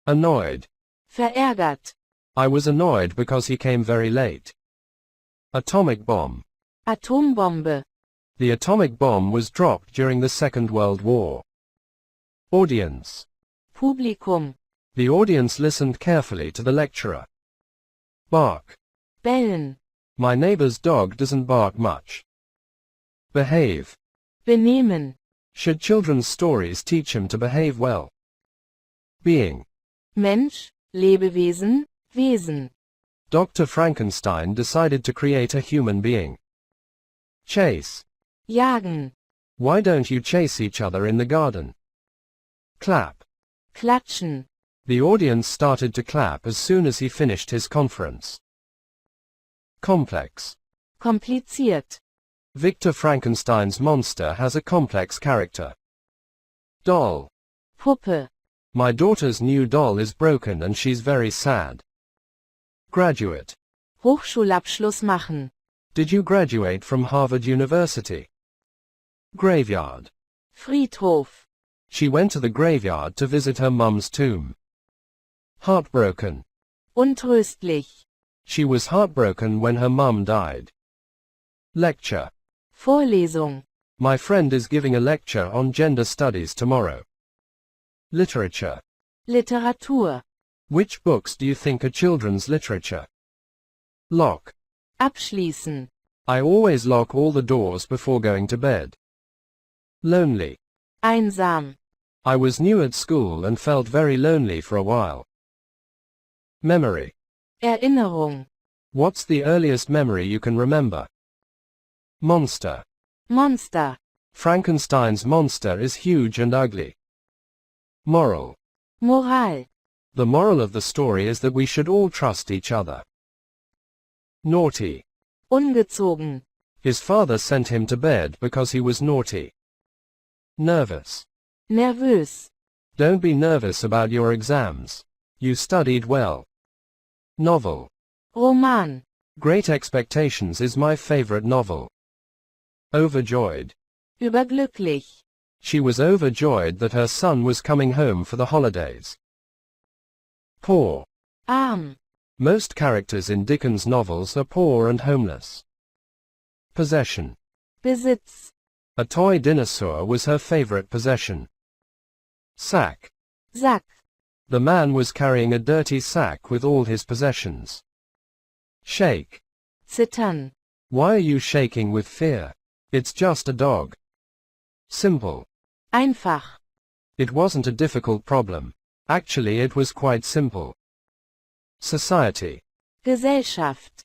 Annoyed. verärgert, I was annoyed because he came very late. Atomic bomb. Atombombe, The atomic bomb was dropped during the Second World War. Audience. Publikum, The audience listened carefully to the lecturer. Bark. bellen, My neighbor's dog doesn't bark much. Behave. benehmen, Should children's stories teach him to behave well? Being. Mensch, Lebewesen, Wesen. Dr. Frankenstein decided to create a human being. Chase. Jagen, Why don't you chase each other in the garden? Clap. klatschen, The audience started to clap as soon as he finished his conference. Complex. kompliziert, Victor Frankenstein's monster has a complex character. Doll. Puppe, My daughter's new doll is broken and she's very sad. Graduate. Hochschulabschluss machen, Did you graduate from Harvard University? Graveyard. Friedhof, She went to the graveyard to visit her mum's tomb. Heartbroken. untröstlich, She was heartbroken when her mum died. Lecture. Vorlesung, My friend is giving a lecture on gender studies tomorrow. Literature. Literatur, Which books do you think are children's literature? Lock. abschließen, I always lock all the doors before going to bed. Lonely. einsam, I was new at school and felt very lonely for a while. Memory. Erinnerung, What's the earliest memory you can remember? Monster. Monster, Frankenstein's monster is huge and ugly. Moral. Moral, The moral of the story is that we should all trust each other. Naughty. ungezogen, His father sent him to bed because he was naughty. Nervous. nervös, Don't be nervous about your exams. You studied well. Novel. Roman, Great Expectations is my favorite novel. Overjoyed. überglücklich, She was overjoyed that her son was coming home for the holidays. Poor. arm, Most characters in Dickens' novels are poor and homeless. Possession. Besitz, A toy dinosaur was her favorite possession. Sack. Sack, The man was carrying a dirty sack with all his possessions. Shake. zittern, Why are you shaking with fear? It's just a dog. Simple. einfach, It wasn't a difficult problem. Actually, it was quite simple. Society. Gesellschaft,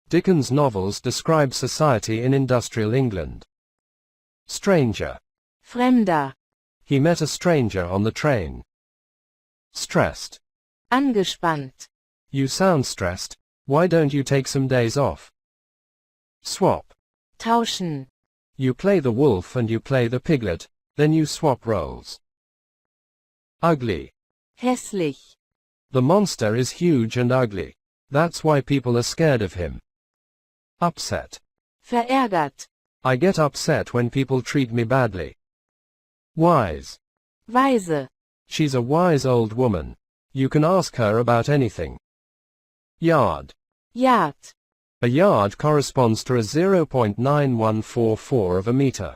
Dickens' novels describe society in industrial England. Stranger. Fremder, He met a stranger on the train. Stressed. angespannt, You sound stressed. Why don't you take some days off? Swap. tauschen, You play the wolf and you play the piglet, then you swap roles. Ugly. hässlich, The monster is huge and ugly. That's why people are scared of him. Upset. verärgert, I get upset when people treat me badly. Wise. weise, She's a wise old woman. You can ask her about anything. Yard. Yard, A yard corresponds to a 0.9144 of a meter.